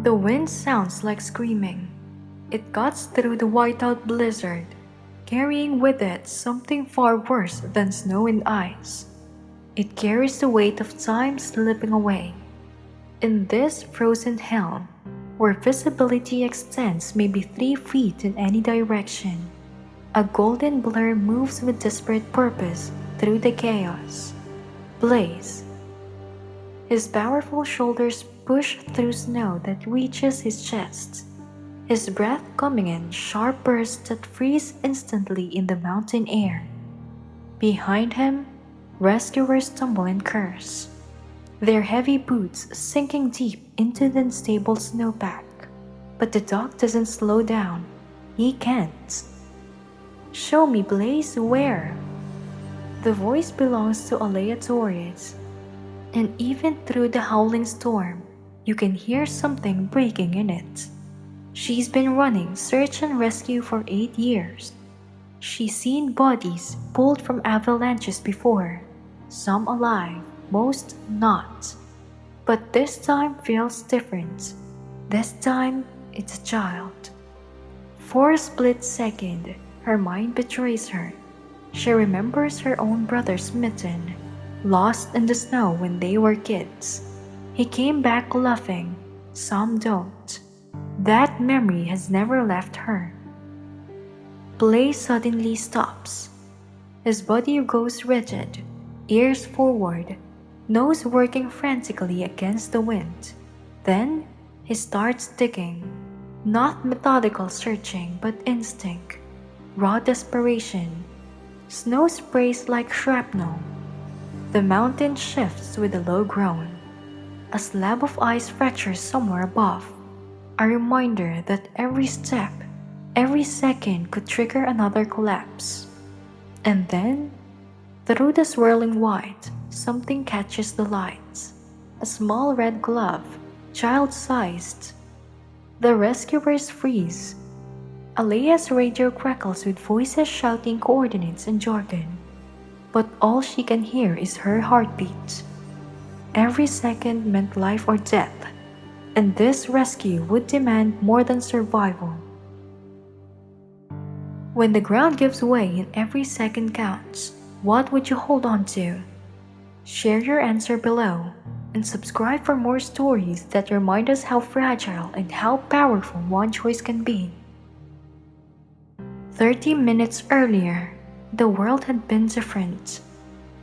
The wind sounds like screaming. It cuts through the whiteout blizzard, carrying with it something far worse than snow and ice. It carries the weight of time slipping away. In this frozen hell, where visibility extends maybe 3 feet in any direction, a golden blur moves with desperate purpose through the chaos. Blaze. His powerful shoulders push through snow that reaches his chest, his breath coming in sharp bursts that freeze instantly in the mountain air. Behind him, rescuers stumble and curse, their heavy boots sinking deep into the unstable snowpack. But the dog doesn't slow down. He can't. "Show me, Blaze, where?" The voice belongs to Aleiah Torres, and even through the howling storm, you can hear something breaking in it. She's been running search and rescue for 8 years. She's seen bodies pulled from avalanches before, some alive, most not. But this time feels different. This time, it's a child. For a split second, her mind betrays her. She remembers her own brother smitten, lost in the snow when they were kids. He came back laughing. Some don't. That memory has never left her. Blaze suddenly stops. His body goes rigid, ears forward, nose working frantically against the wind. Then, he starts digging. Not methodical searching, but instinct. Raw desperation. Snow sprays like shrapnel. The mountain shifts with a low groan. A slab of ice fractures somewhere above. A reminder that every step, every second could trigger another collapse. And then, through the swirling white, something catches the lights. A small red glove, child-sized. The rescuers freeze. Aleiah's radio crackles with voices shouting coordinates in jargon. But all she can hear is her heartbeat. Every second meant life or death, and this rescue would demand more than survival. When the ground gives way and every second counts, what would you hold on to? Share your answer below, and subscribe for more stories that remind us how fragile and how powerful one choice can be. 30 minutes earlier, the world had been different.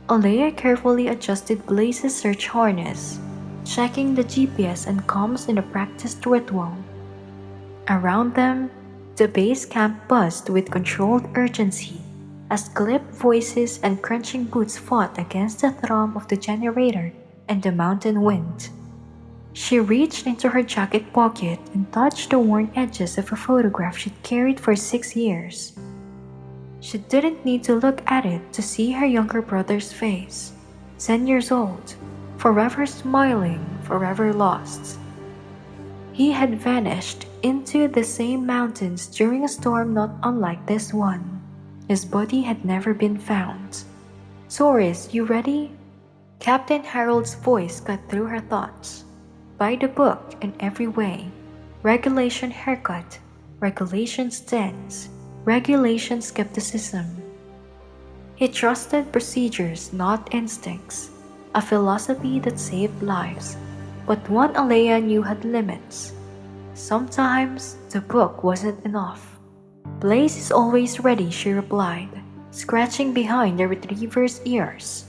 Aleiah carefully adjusted Blaze's search harness, checking the GPS and comms in a practiced ritual. Around them, the base camp buzzed with controlled urgency as clipped voices and crunching boots fought against the thrum of the generator and the mountain wind. She reached into her jacket pocket and touched the worn edges of a photograph she'd carried for 6 years. She didn't need to look at it to see her younger brother's face, 10 years old, forever smiling, forever lost. He had vanished into the same mountains during a storm not unlike this one. His body had never been found. "Torres, you ready?" Captain Harold's voice cut through her thoughts. By the book in every way. Regulation haircut, regulation stance, regulation skepticism. He trusted procedures, not instincts, a philosophy that saved lives. But one Aleiah knew had limits. Sometimes the book wasn't enough. "Blaze is always ready," she replied, scratching behind the retriever's ears.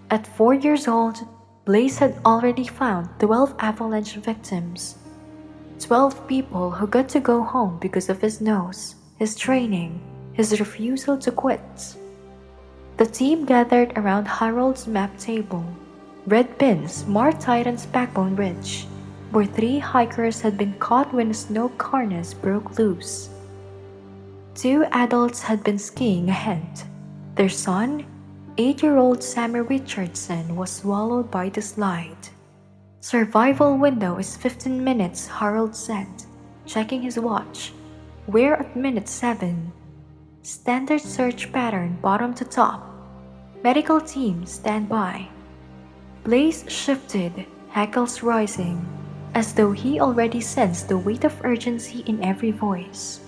At 4 years old, Blaze had already found 12 avalanche victims. 12 people who got to go home because of his nose, his training, his refusal to quit. The team gathered around Harold's map table. Red pins marked Titan's backbone ridge, where 3 hikers had been caught when a snow harness broke loose. 2 adults had been skiing ahead. Their son, 8-year-old Sammy Richardson, was swallowed by the slide. "Survival window is 15 minutes, Harold said, checking his watch. "We're at minute 7. Standard search pattern bottom to top. Medical team stand by." Blaze shifted, hackles rising. as though he already sensed the weight of urgency in every voice.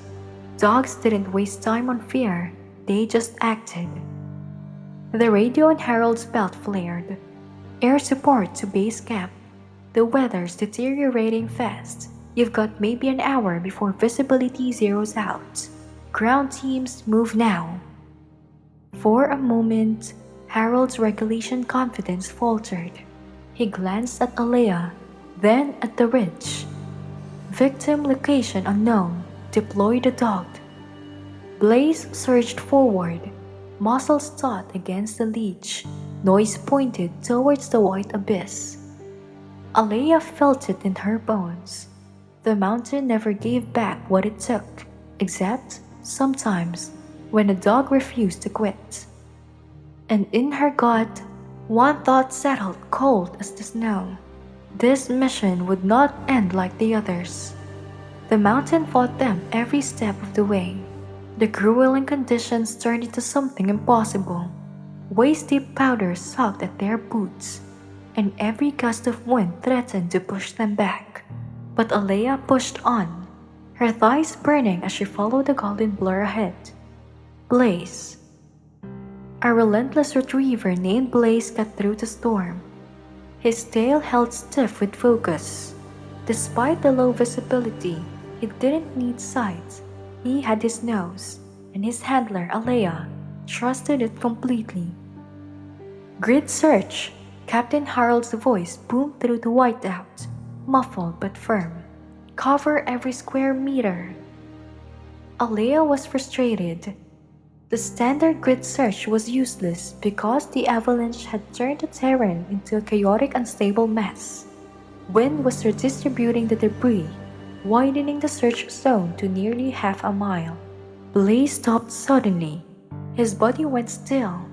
Dogs didn't waste time on fear, they just acted. The radio on Harold's belt flared. Air support to base camp. The weather's deteriorating fast. You've got maybe an hour before visibility zeroes out. Ground teams move now. For a moment, Harold's regulation confidence faltered. He glanced at Aleiah, then at the ridge. Victim location unknown. Deploy the dog. Blaze surged forward, muscles taut against the leech, noise pointed towards the white abyss. Aleiah felt it in her bones. The mountain never gave back what it took, except, sometimes, when a dog refused to quit. And in her gut, one thought settled cold as the snow. This mission would not end like the others. The mountain fought them every step of the way. The grueling conditions turned into something impossible. Waist-deep powder sucked at their boots, and every gust of wind threatened to push them back. But Aleiah pushed on, her thighs burning as she followed the golden blur ahead. Blaze. A relentless retriever named Blaze cut through the storm. His tail held stiff with focus. Despite the low visibility, he didn't need sight. He had his nose, and his handler, Aleiah, trusted it completely. Grid search! Captain Harold's voice boomed through the whiteout, muffled but firm. Cover every square meter. Aleiah was frustrated. The standard grid search was useless because the avalanche had turned the terrain into a chaotic, unstable mess. Wind was redistributing the debris, widening the search zone to nearly half a mile. Blaze stopped suddenly. His body went still,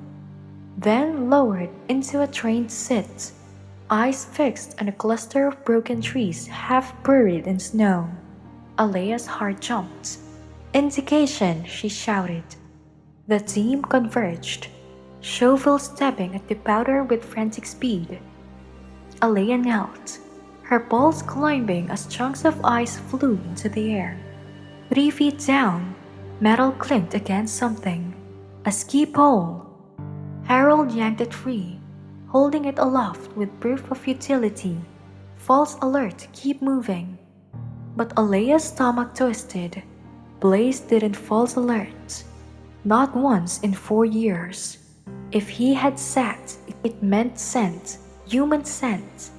then lowered into a trained sit, eyes fixed on a cluster of broken trees half buried in snow. Aleiah's heart jumped. Indication, she shouted. The team converged, shovel stepping at the powder with frantic speed. Aleiah knelt, her pulse climbing as chunks of ice flew into the air. 3 feet down, metal clinked against something. A ski pole. Harold yanked it free, holding it aloft with proof of utility. False alert, keep moving. But Aleiah's stomach twisted. Blaze didn't false alert. Not once in 4 years. If he had sat, it meant scent, human scent.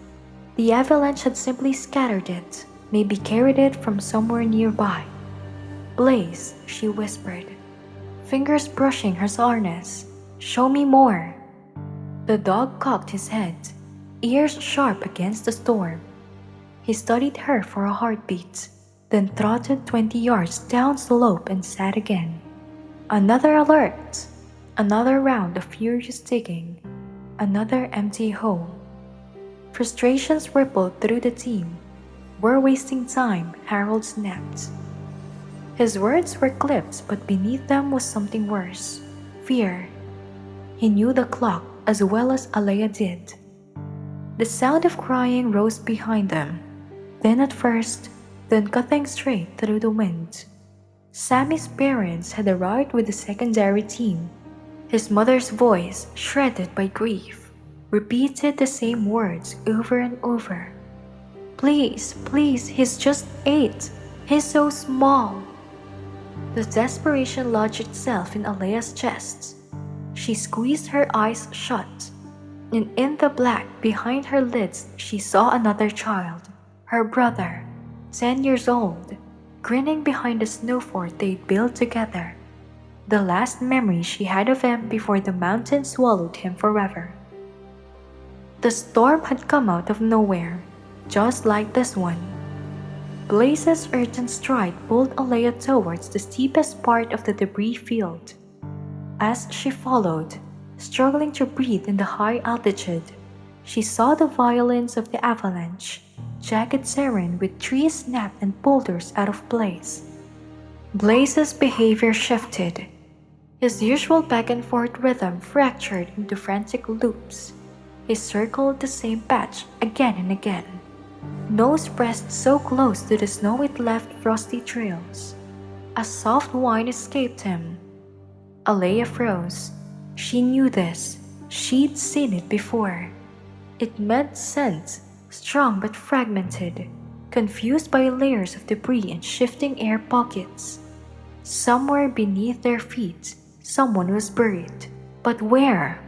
The avalanche had simply scattered it, maybe carried it from somewhere nearby. Blaze, she whispered, fingers brushing her harness. Show me more. The dog cocked his head, ears sharp against the storm. He studied her for a heartbeat, then trotted 20 yards down slope and sat again. Another alert. Another round of furious digging. Another empty hole. Frustrations rippled through the team. We're wasting time, Harold snapped. His words were clipped, but beneath them was something worse. Fear. He knew the clock as well as Aleiah did. The sound of crying rose behind them, then at first, then cutting straight through the wind. Sammy's parents had arrived with the secondary team. His mother's voice, shredded by grief, repeated the same words over and over. Please, please, he's just 8. He's so small. The desperation lodged itself in Aleiah's chest. She squeezed her eyes shut, and in the black behind her lids she saw another child, her brother, 10 years old, grinning behind the snow fort they'd built together. The last memory she had of him before the mountain swallowed him forever. The storm had come out of nowhere, just like this one. Blaze's urgent stride pulled Aleiah towards the steepest part of the debris field. As she followed, struggling to breathe in the high altitude, she saw the violence of the avalanche, jagged terrain with trees snapped and boulders out of place. Blaze's behavior shifted. His usual back-and-forth rhythm fractured into frantic loops. He circled the same patch again and again, nose pressed so close to the snow it left frosty trails. A soft whine escaped him. Aleiah froze. She knew this. She'd seen it before. It made sense, strong but fragmented, confused by layers of debris and shifting air pockets. Somewhere beneath their feet, someone was buried. But where?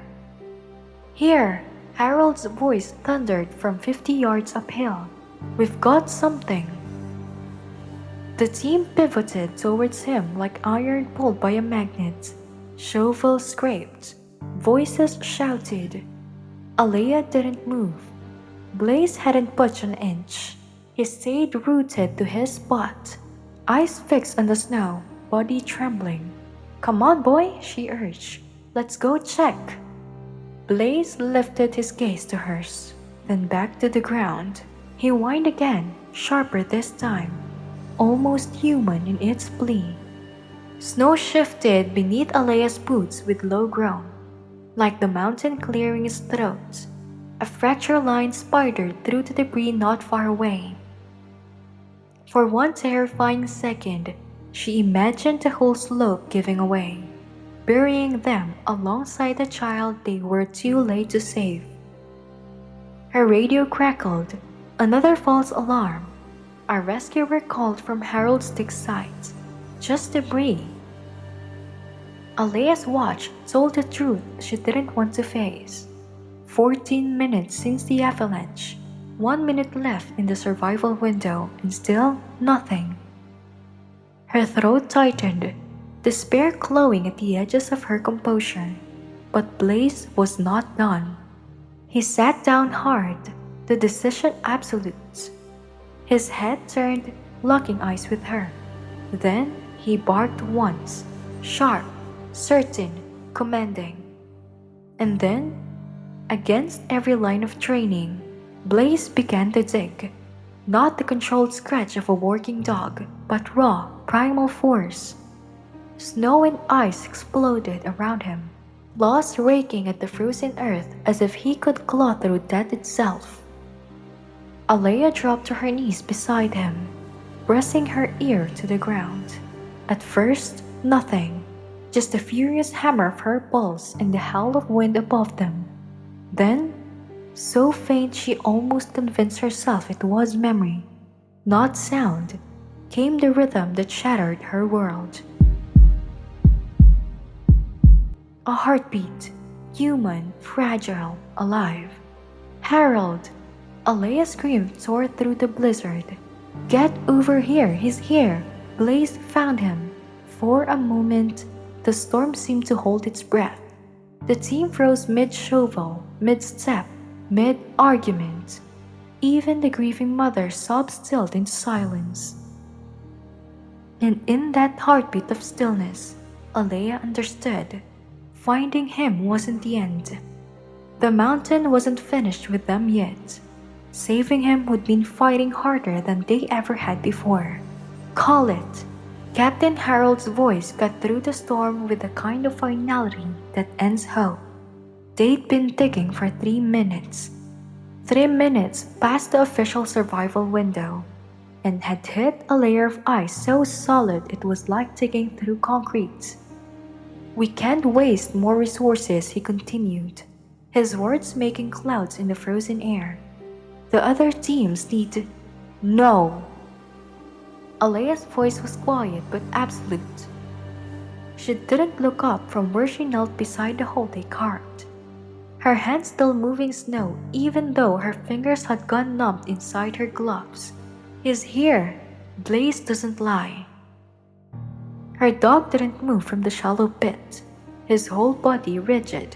Here, Harold's voice thundered from 50 yards uphill. We've got something. The team pivoted towards him like iron pulled by a magnet. Shovels scraped. Voices shouted. Aleiah didn't move. Blaze hadn't budged an inch. He stayed rooted to his spot, eyes fixed on the snow, body trembling. Come on, boy, she urged. Let's go check. Blaze lifted his gaze to hers, then back to the ground. He whined again, sharper this time, almost human in its plea. Snow shifted beneath Aleiah's boots with low groan, like the mountain clearing its throat. A fracture line spidered through the debris not far away. For one terrifying second, she imagined the whole slope giving away, burying them alongside the child they were too late to save. Her radio crackled, another false alarm. A rescuer called from Harold's dig site. Just debris. Aleiah's watch told the truth she didn't want to face. 14 minutes since the avalanche. 1 minute left in the survival window and still nothing. Her throat tightened, despair clawing at the edges of her composure. But Blaze was not done. He sat down hard, the decision absolute. His head turned, locking eyes with her. Then he barked once, sharp, certain, commanding. And then, against every line of training, Blaze began to dig. Not the controlled scratch of a working dog, but raw, primal force. Snow and ice exploded around him, claws raking at the frozen earth as if he could claw through death itself. Aleiah dropped to her knees beside him, pressing her ear to the ground. At first, nothing, just the furious hammer of her pulse and the howl of wind above them. Then, so faint she almost convinced herself it was memory, not sound, came the rhythm that shattered her world. A heartbeat, human, fragile, alive. Harold! Aleiah screamed tore through the blizzard. Get over here, he's here! Blaze found him. For a moment, the storm seemed to hold its breath. The team froze mid-shovel, mid-step, mid-argument. Even the grieving mother sobbed stilled into silence. And in that heartbeat of stillness, Aleiah understood. Finding him wasn't the end. The mountain wasn't finished with them yet. Saving him would mean fighting harder than they ever had before. Call it! Captain Harold's voice cut through the storm with the kind of finality that ends hope. They'd been digging for 3 minutes. 3 minutes past the official survival window, and had hit a layer of ice so solid it was like digging through concrete. We can't waste more resources, he continued, his words making clouds in the frozen air. The other teams need... No! Aleiah's voice was quiet but absolute. She didn't look up from where she knelt beside the hole they carved. Her hands still moving snow even though her fingers had gone numb inside her gloves. He's here. Blaze doesn't lie. Her dog didn't move from the shallow pit, his whole body rigid,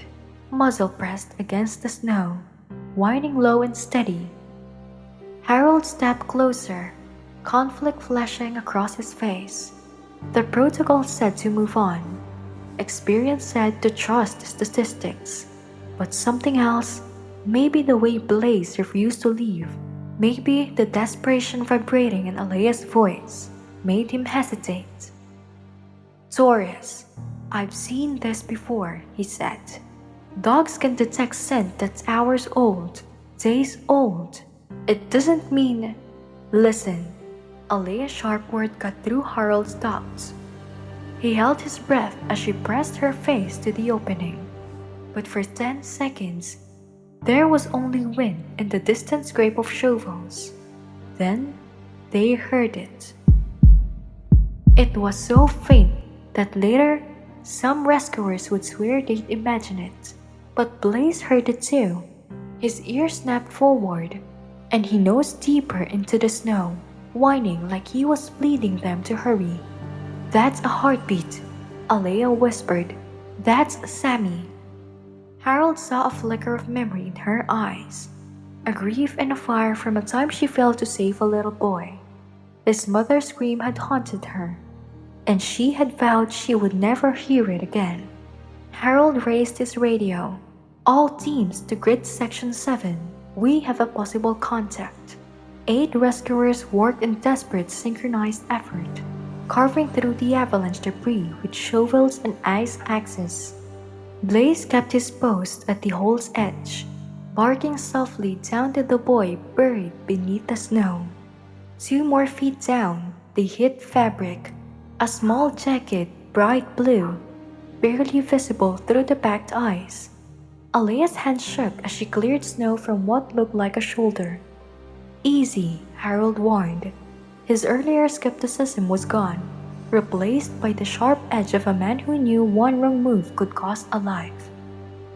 muzzle pressed against the snow, whining low and steady. Harold stepped closer, conflict flashing across his face. The protocol said to move on. Experience said to trust the statistics. But something else, maybe the way Blaze refused to leave, maybe the desperation vibrating in Aleiah's voice, made him hesitate. Taurus, I've seen this before, he said. Dogs can detect scent that's hours old, days old, It doesn't mean... Listen. Aleiah's sharp word cut through Harold's doubts. He held his breath as she pressed her face to the opening. But for 10 seconds, there was only wind and the distant scrape of shovels. Then, they heard it. It was so faint that later, some rescuers would swear they'd imagine it. But Blaze heard it too. His ears snapped forward, and he nosed deeper into the snow, whining like he was pleading them to hurry. "That's a heartbeat," Aleiah whispered. "That's Sammy." Harold saw a flicker of memory in her eyes, a grief and a fire from a time she failed to save a little boy. His mother's scream had haunted her, and she had vowed she would never hear it again. Harold raised his radio. "All teams to Grid Section 7. We have a possible contact." 8 rescuers worked in desperate synchronized effort, carving through the avalanche debris with shovels and ice axes. Blaze kept his post at the hole's edge, barking softly down to the boy buried beneath the snow. 2 more feet down, they hit fabric, a small jacket, bright blue, barely visible through the packed ice. Aleiah's hand shook as she cleared snow from what looked like a shoulder. "Easy," Harold warned. His earlier skepticism was gone, replaced by the sharp edge of a man who knew one wrong move could cost a life.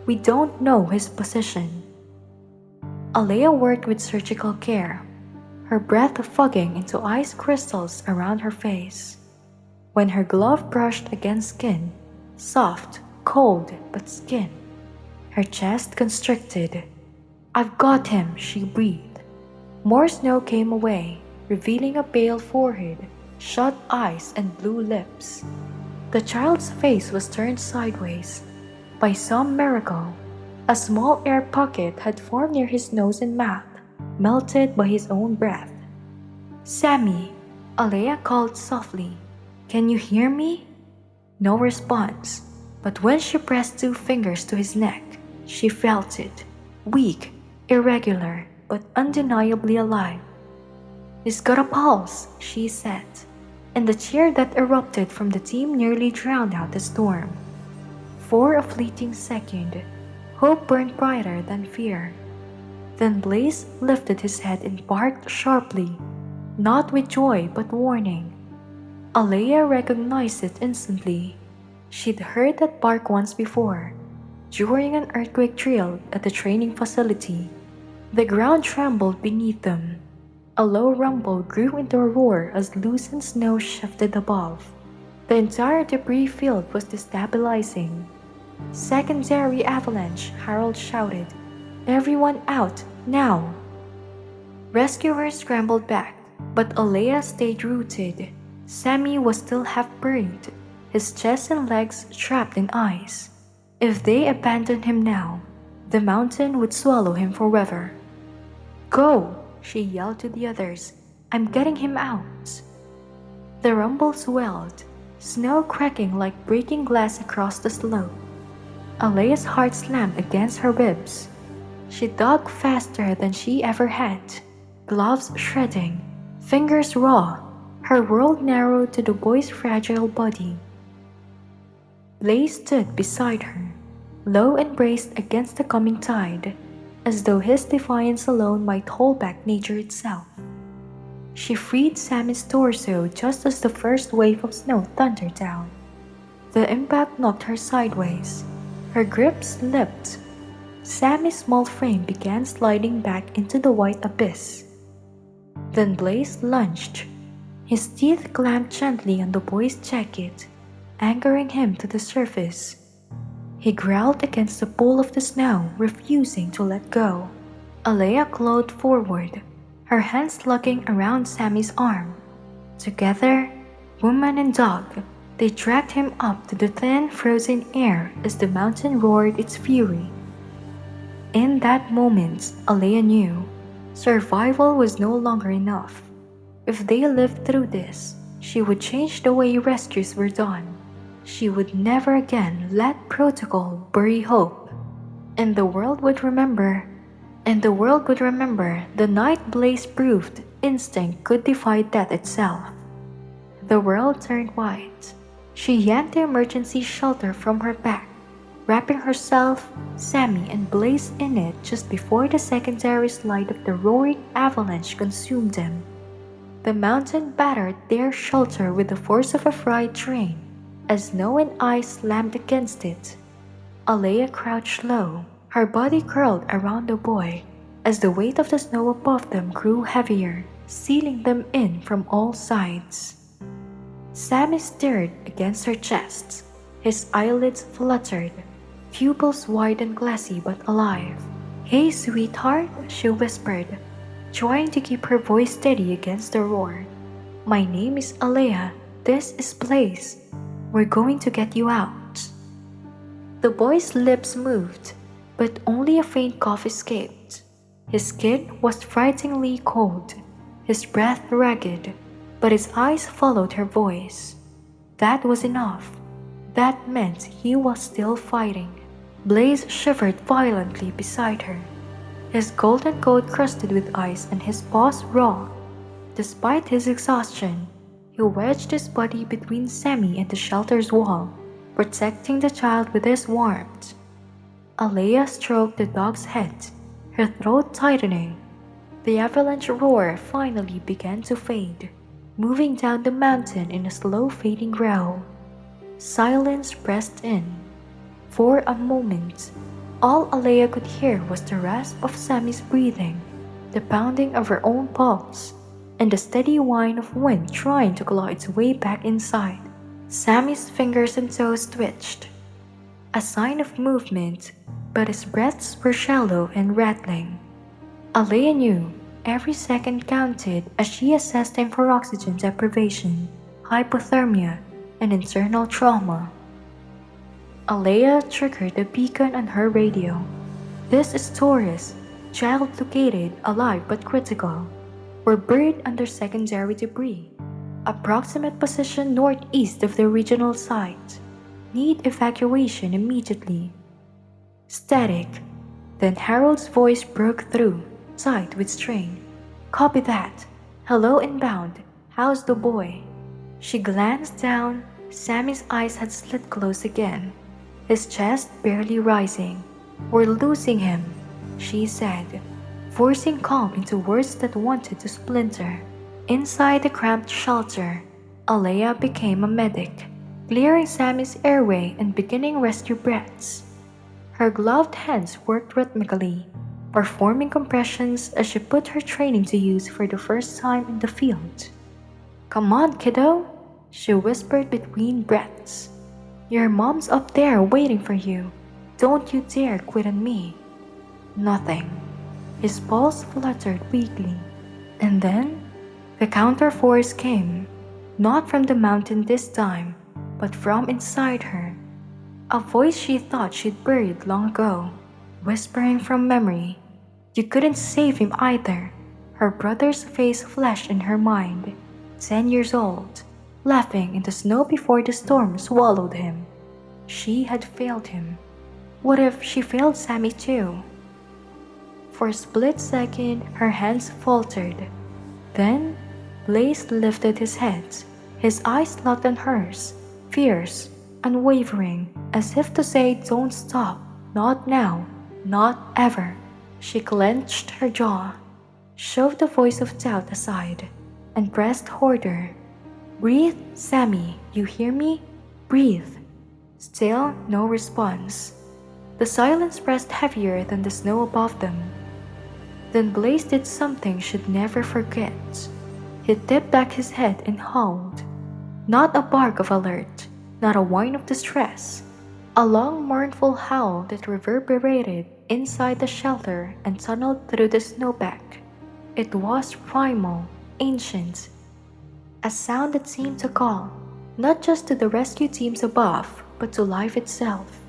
"We don't know his position." Aleiah worked with surgical care, her breath fogging into ice crystals around her face. When her glove brushed against skin, soft, cold, but skin, her chest constricted. "I've got him," she breathed. More snow came away, revealing a pale forehead, shut eyes, and blue lips. The child's face was turned sideways. By some miracle, a small air pocket had formed near his nose and mouth, melted by his own breath. "Sammy," Aleiah called softly. "Can you hear me?" No response, but when she pressed 2 fingers to his neck, she felt it, weak, irregular, but undeniably alive. "He's got a pulse," she said, and the cheer that erupted from the team nearly drowned out the storm. For a fleeting second, hope burned brighter than fear. Then Blaze lifted his head and barked sharply, not with joy but warning. Aleiah recognized it instantly. She'd heard that bark once before, during an earthquake drill at the training facility. The ground trembled beneath them. A low rumble grew into a roar as loosened snow shifted above. The entire debris field was destabilizing. "Secondary avalanche," Harold shouted. "Everyone out, now!" Rescuers scrambled back, but Aleiah stayed rooted. Sammy was still half buried, his chest and legs trapped in ice. If they abandoned him now, the mountain would swallow him forever. "Go!" she yelled to the others. "I'm getting him out." The rumble swelled, snow cracking like breaking glass across the slope. Aleiah's heart slammed against her ribs. She dug faster than she ever had, gloves shredding, fingers raw, her world narrowed to the boy's fragile body. Blaze stood beside her, low and braced against the coming tide, as though his defiance alone might hold back nature itself. She freed Sammy's torso just as the first wave of snow thundered down. The impact knocked her sideways. Her grip slipped. Sammy's small frame began sliding back into the white abyss. Then Blaze lunged. His teeth clamped gently on the boy's jacket, anchoring him to the surface. He growled against the pull of the snow, refusing to let go. Aleiah clawed forward, her hands lugging around Sammy's arm. Together, woman and dog, they dragged him up to the thin, frozen air as the mountain roared its fury. In that moment, Aleiah knew survival was no longer enough. If they lived through this, she would change the way rescues were done. She would never again let protocol bury hope, and the world would remember And the world would remember the night Blaze proved instinct could defy death itself. The world turned white. She yanked the emergency shelter from her back, wrapping herself, Sammy, and Blaze in it just before the secondary slide of the roaring avalanche consumed them. The mountain battered their shelter with the force of a freight train as snow and ice slammed against it. Aleiah crouched low, her body curled around the boy as the weight of the snow above them grew heavier, sealing them in from all sides. Sammy stirred against her chest. His eyelids fluttered, pupils wide and glassy but alive. "Hey, sweetheart," she whispered, trying to keep her voice steady against the roar. "My name is Aleiah. This is Blaze. We're going to get you out." The boy's lips moved, but only a faint cough escaped. His skin was frighteningly cold, his breath ragged, but his eyes followed her voice. That was enough. That meant he was still fighting. Blaze shivered violently beside her, his golden coat crusted with ice and his paws raw. Despite his exhaustion, he wedged his body between Sammy and the shelter's wall, protecting the child with his warmth. Aleiah stroked the dog's head, her throat tightening. The avalanche roar finally began to fade, moving down the mountain in a slow fading growl. Silence pressed in. For a moment, all Aleiah could hear was the rasp of Sammy's breathing, the pounding of her own pulse, and the steady whine of wind trying to claw its way back inside. Sammy's fingers and toes twitched, a sign of movement, but his breaths were shallow and rattling. Aleiah knew every second counted as she assessed him for oxygen deprivation, hypothermia, and internal trauma. Aleiah triggered the beacon on her radio. "This is Taurus, child located, alive but critical. We're buried under secondary debris. Approximate position northeast of the regional site. Need evacuation immediately." Static. Then Harold's voice broke through, tight with strain. "Copy that. Hello inbound. How's the boy?" She glanced down. Sammy's eyes had slid close again, his chest barely rising. "We're losing him," she said, forcing calm into words that wanted to splinter. Inside the cramped shelter, Aleiah became a medic, clearing Sammy's airway and beginning rescue breaths. Her gloved hands worked rhythmically, performing compressions as she put her training to use for the first time in the field. "Come on, kiddo," she whispered between breaths. "Your mom's up there waiting for you. Don't you dare quit on me." Nothing. His pulse fluttered weakly. And then, the counterforce came, not from the mountain this time, but from inside her. A voice she thought she'd buried long ago, whispering from memory. You couldn't save him either. Her brother's face flashed in her mind. 10 years old, laughing in the snow before the storm swallowed him. She had failed him. What if she failed Sammy too? For a split second, her hands faltered. Then, Blaze lifted his head, his eyes locked on hers, fierce, unwavering, as if to say, "Don't stop, not now, not ever." She clenched her jaw, shoved the voice of doubt aside, and pressed harder. "Breathe, Sammy, you hear me? Breathe." Still no response. The silence pressed heavier than the snow above them. Then Blaze did something she'd never forget. He tipped back his head and howled. Not a bark of alert, not a whine of distress. A long mournful howl that reverberated inside the shelter and tunneled through the snowpack. It was primal, ancient. A sound that seemed to call, not just to the rescue teams above, but to life itself.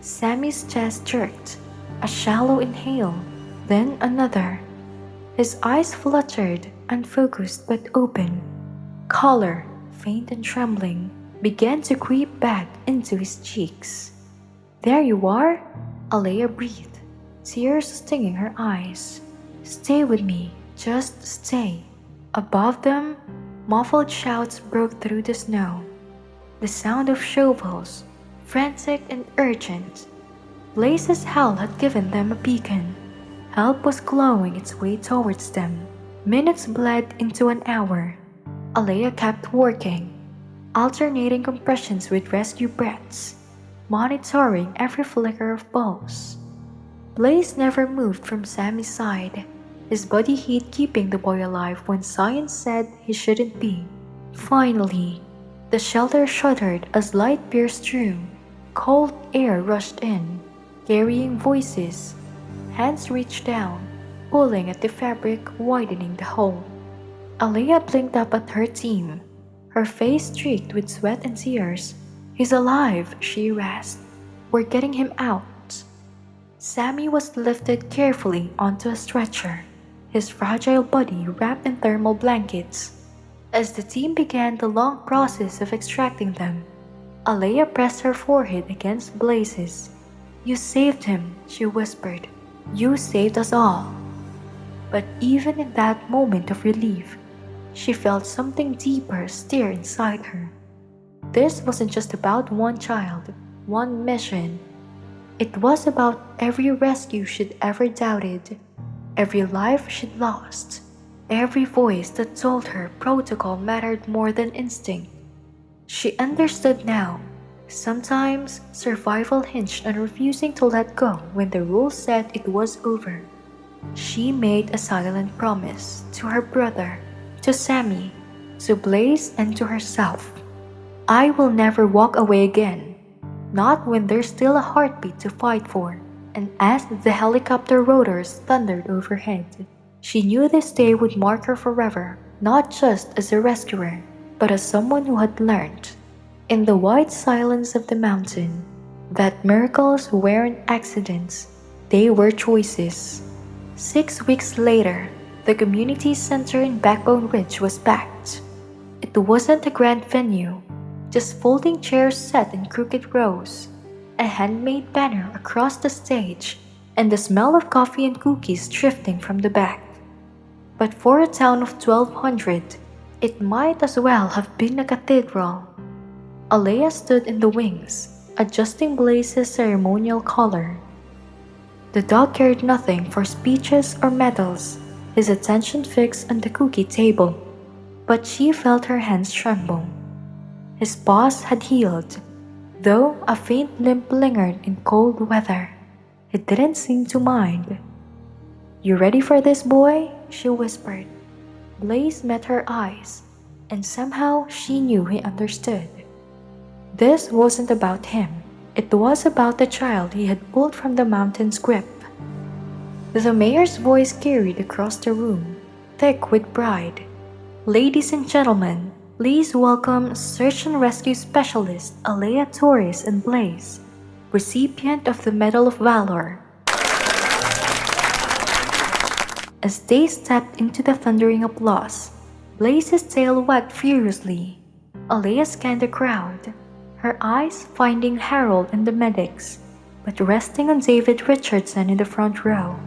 Sammy's chest jerked, a shallow inhale, then another. His eyes fluttered, unfocused but open. Color, faint and trembling, began to creep back into his cheeks. "There you are," Aleiah breathed. tears stinging her eyes. Stay with me, just stay. Above them, muffled shouts broke through the snow. The sound of shovels, frantic and urgent. Blaze's howl had given them a beacon. Help was clawing its way towards them. Minutes bled into an hour. Aleiah kept working, alternating compressions with rescue breaths, monitoring every flicker of pulse. Blaze never moved from Sammy's side, his body heat keeping the boy alive when science said he shouldn't be. Finally, the shelter shuddered as light pierced through. Cold air rushed in, carrying voices. Hands reached down, pulling at the fabric, widening the hole. Aleiah blinked up at her team, her face streaked with sweat and tears. He's alive, she rasped. We're getting him out. Sammy was lifted carefully onto a stretcher, his fragile body wrapped in thermal blankets. As the team began the long process of extracting them, Aleiah pressed her forehead against Blaze's. You saved him, she whispered. You saved us all. But even in that moment of relief, she felt something deeper stir inside her. This wasn't just about one child, one mission. It was about every rescue she'd ever doubted, every life she'd lost, every voice that told her protocol mattered more than instinct. She understood now. Sometimes survival hinged on refusing to let go when the rules said it was over. She made a silent promise to her brother, to Sammy, to Blaze, and to herself. I will never walk away again, not when there's still a heartbeat to fight for. And as the helicopter rotors thundered overhead, she knew this day would mark her forever, not just as a rescuer, but as someone who had learned, in the white silence of the mountain, that miracles weren't accidents, they were choices. 6 weeks later, the community center in Backbone Ridge was packed. It wasn't a grand venue, just folding chairs set in crooked rows, a handmade banner across the stage, and the smell of coffee and cookies drifting from the back. But for a town of 1,200, it might as well have been a cathedral. Aleiah stood in the wings, adjusting Blaze's ceremonial collar. The dog cared nothing for speeches or medals, his attention fixed on the cookie table. But she felt her hands tremble. His paws had healed, though a faint limp lingered in cold weather. He didn't seem to mind. You ready for this, boy? She whispered. Blaze met her eyes, and somehow she knew he understood. This wasn't about him. It was about the child he had pulled from the mountain's grip. The mayor's voice carried across the room, thick with pride. Ladies and gentlemen, please welcome Search and Rescue Specialist Aleiah Torres and Blaze, recipient of the Medal of Valor. As they stepped into the thundering applause, Blaze's tail wagged furiously. Aleiah scanned the crowd, her eyes finding Harold and the medics, but resting on David Richardson in the front row.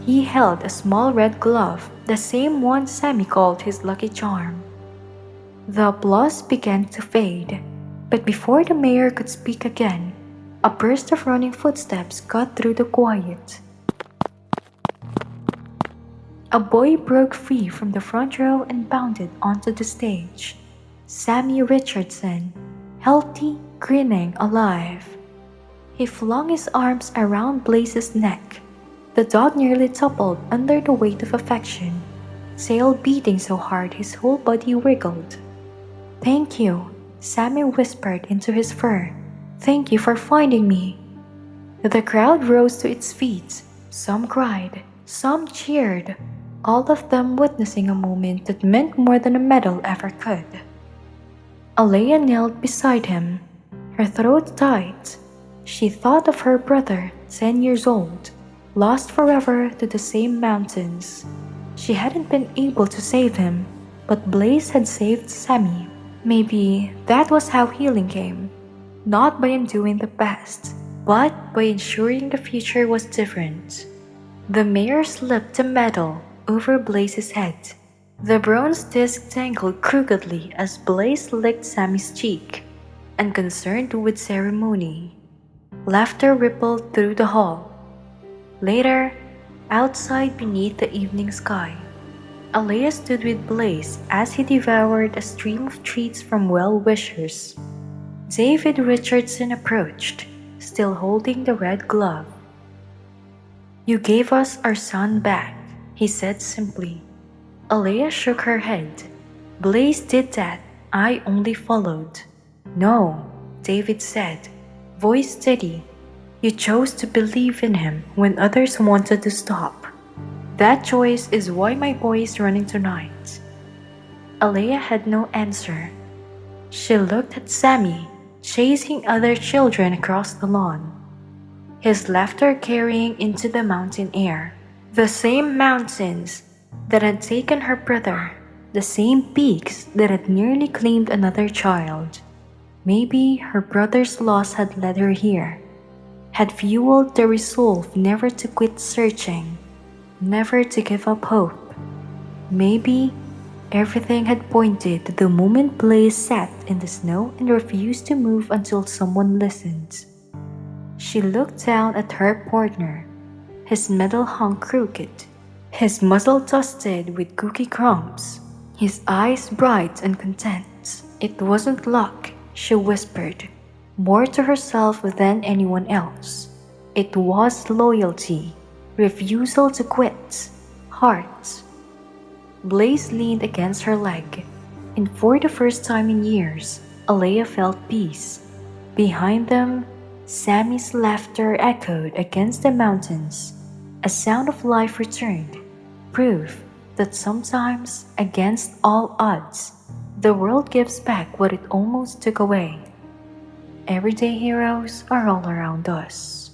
He held a small red glove, the same one Sammy called his lucky charm. The applause began to fade, but before the mayor could speak again, a burst of running footsteps cut through the quiet. A boy broke free from the front row and bounded onto the stage. Sammy Richardson, healthy, grinning, alive. He flung his arms around Blaze's neck. The dog nearly toppled under the weight of affection, tail beating so hard his whole body wriggled. Thank you, Sammy whispered into his fur. Thank you for finding me. The crowd rose to its feet. Some cried, some cheered, all of them witnessing a moment that meant more than a medal ever could. Aleiah knelt beside him, her throat tight. She thought of her brother, 10 years old, lost forever to the same mountains. She hadn't been able to save him, but Blaze had saved Sammy. Maybe that was how healing came, not by undoing the past, but by ensuring the future was different. The mayor slipped a medal over Blaze's head. The bronze disc dangled crookedly as Blaze licked Sammy's cheek, unconcerned with ceremony. Laughter rippled through the hall. Later, outside beneath the evening sky, Aleiah stood with Blaze as he devoured a stream of treats from well-wishers. David Richardson approached, still holding the red glove. "You gave us our son back," he said simply. Aleiah shook her head. "Blaze did that. I only followed." "No," David said, voice steady. "You chose to believe in him when others wanted to stop. That choice is why my boy is running tonight." Aleiah had no answer. She looked at Sammy, chasing other children across the lawn, his laughter carrying into the mountain air. The same mountains that had taken her brother, the same peaks that had nearly claimed another child. Maybe her brother's loss had led her here, had fueled the resolve never to quit searching, never to give up hope. Maybe everything had pointed to the moment Blaze sat in the snow and refused to move until someone listened. She looked down at her partner. His medal hung crooked, his muzzle dusted with cookie crumbs, his eyes bright and content. "It wasn't luck," she whispered, more to herself than anyone else. "It was loyalty, refusal to quit, heart." Blaze leaned against her leg, and for the first time in years, Aleiah felt peace. Behind them, Sammy's laughter echoed against the mountains. A sound of life returned, proof that sometimes, against all odds, the world gives back what it almost took away. Everyday heroes are all around us.